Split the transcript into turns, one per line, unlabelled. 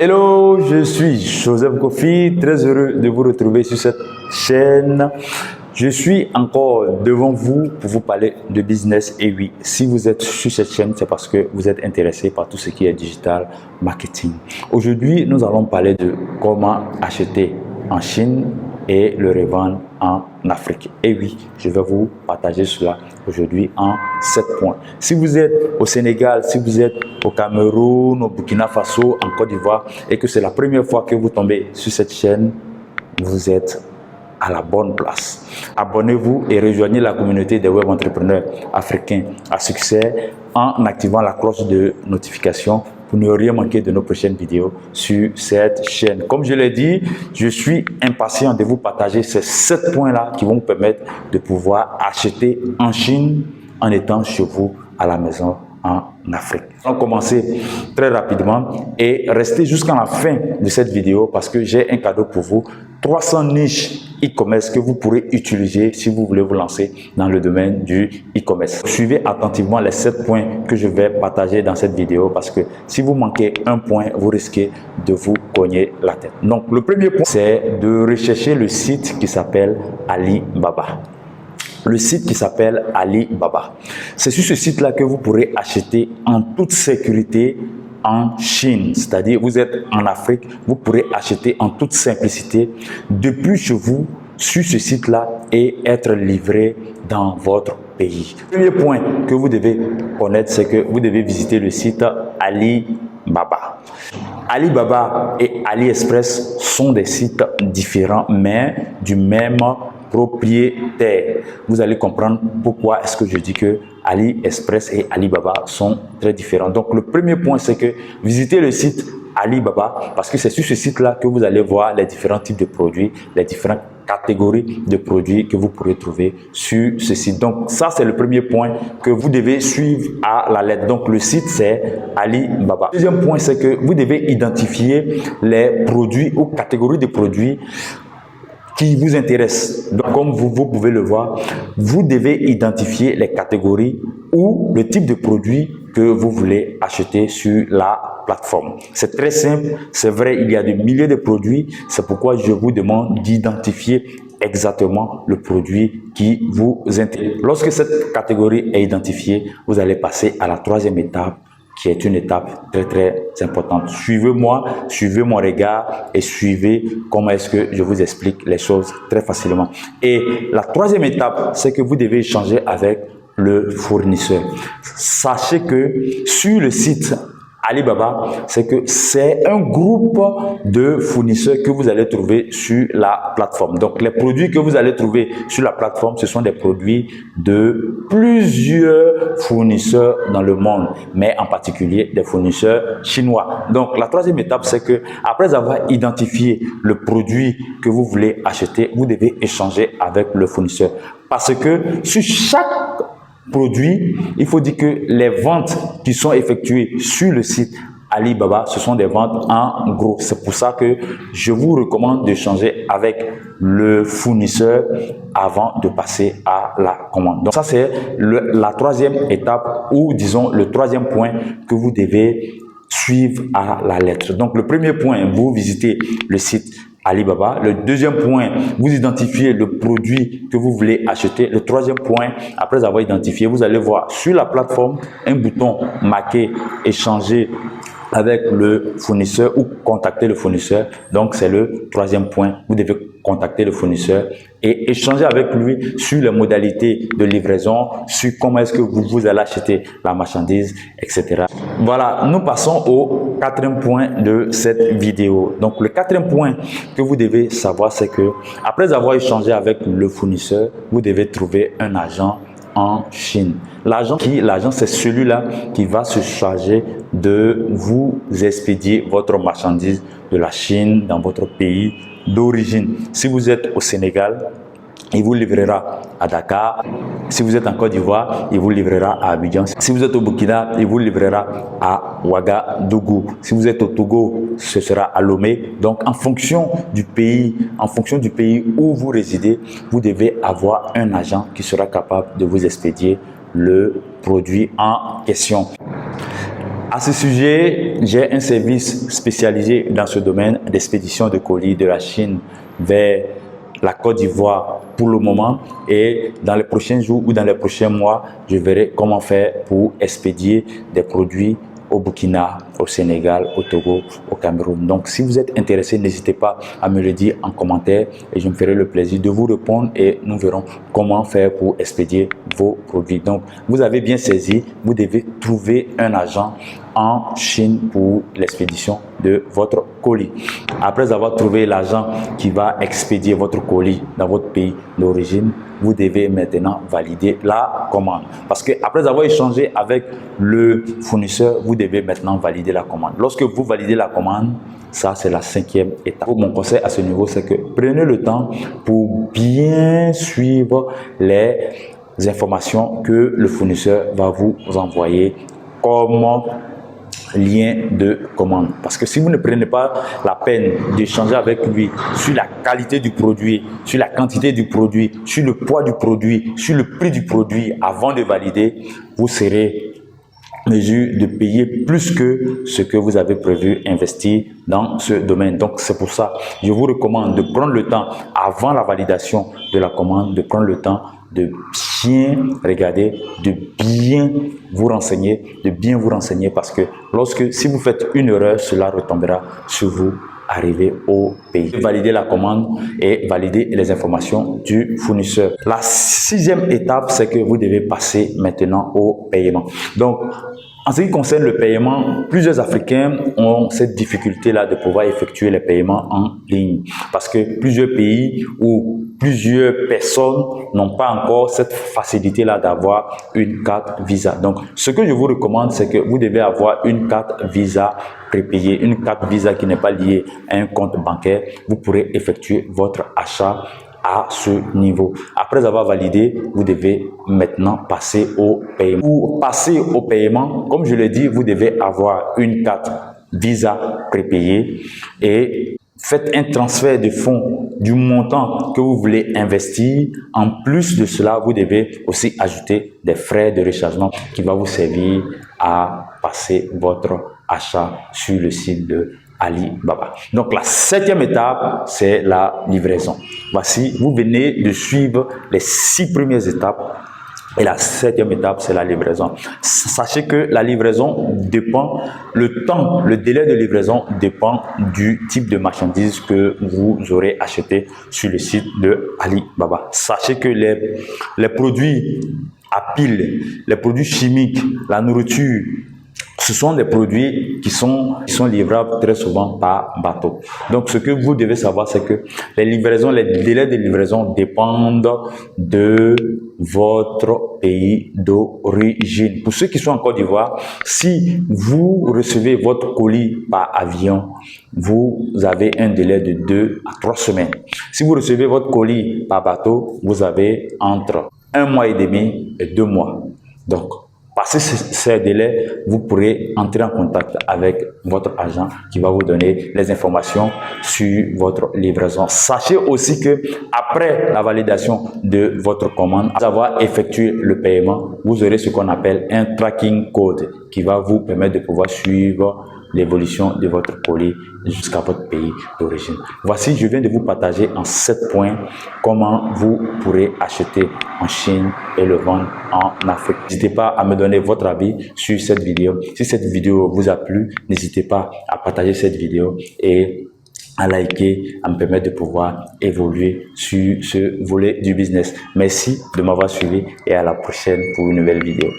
Hello, je suis Joseph Kofi, très heureux de vous retrouver sur cette chaîne. Je suis encore devant vous pour vous parler de business. Et oui, si vous êtes sur cette chaîne, c'est parce que vous êtes intéressé par tout ce qui est digital marketing. Aujourd'hui, nous allons parler de comment acheter en Chine et le revendre en Afrique. Et oui, je vais vous partager cela aujourd'hui en 7 points. Si vous êtes au Sénégal, si vous êtes au Cameroun, au Burkina Faso, en Côte d'Ivoire et que c'est la première fois que vous tombez sur cette chaîne, vous êtes à la bonne place. Abonnez-vous et rejoignez la communauté des web entrepreneurs africains à succès en activant la cloche de notification pour ne rien manquer de nos prochaines vidéos sur cette chaîne. Comme je l'ai dit, je suis impatient de vous partager ces 7 points-là qui vont vous permettre de pouvoir acheter en Chine en étant chez vous à la maison en Afrique. On va commencer très rapidement et restez jusqu'à la fin de cette vidéo parce que j'ai un cadeau pour vous. 300 niches e-commerce que vous pourrez utiliser si vous voulez vous lancer dans le domaine du e-commerce. Suivez attentivement les 7 points que je vais partager dans cette vidéo parce que si vous manquez un point, vous risquez de vous cogner la tête. Donc, le premier point, c'est de rechercher le site qui s'appelle Alibaba. Le site qui s'appelle Alibaba. C'est sur ce site-là que vous pourrez acheter en toute sécurité en Chine. C'est-à-dire, vous êtes en Afrique, vous pourrez acheter en toute simplicité depuis chez vous sur ce site-là et être livré dans votre pays. Le premier point que vous devez connaître, c'est que vous devez visiter le site Alibaba. Alibaba et AliExpress sont des sites différents, mais du même propriétaire. Vous allez comprendre pourquoi est-ce que je dis que AliExpress et Alibaba sont très différents. Donc, le premier point, c'est que visitez le site Alibaba parce que c'est sur ce site-là que vous allez voir les différents types de produits, les différentes catégories de produits que vous pourrez trouver sur ce site. Donc, ça, c'est le premier point que vous devez suivre à la lettre. Donc, le site, c'est Alibaba. Le deuxième point, c'est que vous devez identifier les produits ou catégories de produits qui vous intéresse. Donc, comme vous pouvez le voir, vous devez identifier les catégories ou le type de produit que vous voulez acheter sur la plateforme. C'est très simple, c'est vrai, il y a des milliers de produits, c'est pourquoi je vous demande d'identifier exactement le produit qui vous intéresse. Lorsque cette catégorie est identifiée, vous allez passer à la troisième étape, qui est une étape très importante. Suivez-moi, suivez mon regard et suivez comment est-ce que je vous explique les choses très facilement. Et la troisième étape, c'est que vous devez échanger avec le fournisseur. Sachez que sur le site Alibaba, c'est que c'est un groupe de fournisseurs que vous allez trouver sur la plateforme. Donc, les produits que vous allez trouver sur la plateforme, ce sont des produits de plusieurs fournisseurs dans le monde, mais en particulier des fournisseurs chinois. Donc, la troisième étape, c'est que après avoir identifié le produit que vous voulez acheter, vous devez échanger avec le fournisseur. Parce que sur chaque produit, il faut dire que les ventes qui sont effectuées sur le site Alibaba, ce sont des ventes en gros. C'est pour ça que je vous recommande d'échanger avec le fournisseur avant de passer à la commande. Donc ça, c'est la troisième étape ou disons le troisième point que vous devez suivre à la lettre. Donc le premier point, vous visitez le site Alibaba. Le deuxième point, vous identifiez le produit que vous voulez acheter. Le troisième point, après avoir identifié, vous allez voir sur la plateforme un bouton marqué échanger avec le fournisseur ou contacter le fournisseur. Donc, c'est le troisième point. Vous devez contacter le fournisseur et échanger avec lui sur les modalités de livraison, sur comment est-ce que vous allez acheter la marchandise, etc. Voilà, nous passons au quatrième point de cette vidéo. Donc, le quatrième point que vous devez savoir, c'est que après avoir échangé avec le fournisseur, vous devez trouver un agent en Chine. L'agent, c'est celui-là qui va se charger de vous expédier votre marchandise de la Chine dans votre pays d'origine. Si vous êtes au Sénégal, il vous livrera à Dakar. Si vous êtes en Côte d'Ivoire, il vous livrera à Abidjan. Si vous êtes au Burkina, il vous livrera à Ouagadougou. Si vous êtes au Togo, ce sera à Lomé. Donc, en fonction du pays où vous résidez, vous devez avoir un agent qui sera capable de vous expédier le produit en question. À ce sujet, j'ai un service spécialisé dans ce domaine d'expédition de colis de la Chine vers la Côte d'Ivoire pour le moment, et dans les prochains jours ou dans les prochains mois, je verrai comment faire pour expédier des produits au Burkina, au Sénégal, au Togo, au Cameroun. Donc, si vous êtes intéressé, n'hésitez pas à me le dire en commentaire et je me ferai le plaisir de vous répondre et nous verrons comment faire pour expédier vos produits. Donc, vous avez bien saisi, vous devez trouver un agent en Chine pour l'expédition de votre colis. Après avoir trouvé l'agent qui va expédier votre colis dans votre pays d'origine, vous devez maintenant valider la commande. Parce que après avoir échangé avec le fournisseur, vous devez maintenant valider la commande. Lorsque vous validez la commande, ça c'est la 5e étape. Mon conseil à ce niveau, c'est que prenez le temps pour bien suivre les informations que le fournisseur va vous envoyer comme lien de commande. Parce que si vous ne prenez pas la peine d'échanger avec lui sur la qualité du produit, sur la quantité du produit, sur le poids du produit, sur le prix du produit avant de valider, vous serez en mesure de payer plus que ce que vous avez prévu investir dans ce domaine. Donc c'est pour ça, je vous recommande de prendre le temps avant la validation de la commande, de prendre le temps de bien regarder, de bien vous renseigner, parce que si vous faites une erreur, cela retombera sur vous arrivé au pays. Valider la commande et valider les informations du fournisseur. La 6e étape, c'est que vous devez passer maintenant au paiement. Donc, en ce qui concerne le paiement, plusieurs Africains ont cette difficulté-là de pouvoir effectuer les paiements en ligne parce que plusieurs pays ou plusieurs personnes n'ont pas encore cette facilité-là d'avoir une carte Visa. Donc, ce que je vous recommande, c'est que vous devez avoir une carte Visa prépayée, une carte Visa qui n'est pas liée à un compte bancaire. Vous pourrez effectuer votre achat à ce niveau. Après avoir validé, vous devez maintenant passer au paiement. Pour passer au paiement, comme je l'ai dit, vous devez avoir une carte Visa prépayée et faites un transfert de fonds du montant que vous voulez investir. En plus de cela, vous devez aussi ajouter des frais de rechargement qui va vous servir à passer votre achat sur le site de Alibaba. Donc la 7e étape, c'est la livraison. Voici, vous venez de suivre les 6 premières étapes et la 7e étape, c'est la livraison. Sachez que la livraison dépend, le délai de livraison dépend du type de marchandise que vous aurez acheté sur le site de Alibaba. Sachez que les produits à pile, les produits chimiques, la nourriture, ce sont des produits qui sont livrables très souvent par bateau. Donc, ce que vous devez savoir, c'est que les délais de livraison dépendent de votre pays d'origine. Pour ceux qui sont en Côte d'Ivoire, si vous recevez votre colis par avion, vous avez un délai de 2 à 3 semaines. Si vous recevez votre colis par bateau, vous avez entre 1 mois et demi et 2 mois. Donc, passé ces délais, vous pourrez entrer en contact avec votre agent qui va vous donner les informations sur votre livraison. Sachez aussi que après la validation de votre commande, après avoir effectué le paiement, vous aurez ce qu'on appelle un tracking code qui va vous permettre de pouvoir suivre l'évolution de votre colis jusqu'à votre pays d'origine. Voici, je viens de vous partager en 7 points comment vous pourrez acheter en Chine et le vendre en Afrique. N'hésitez pas à me donner votre avis sur cette vidéo. Si cette vidéo vous a plu, n'hésitez pas à partager cette vidéo et à liker, à me permettre de pouvoir évoluer sur ce volet du business. Merci de m'avoir suivi et à la prochaine pour une nouvelle vidéo.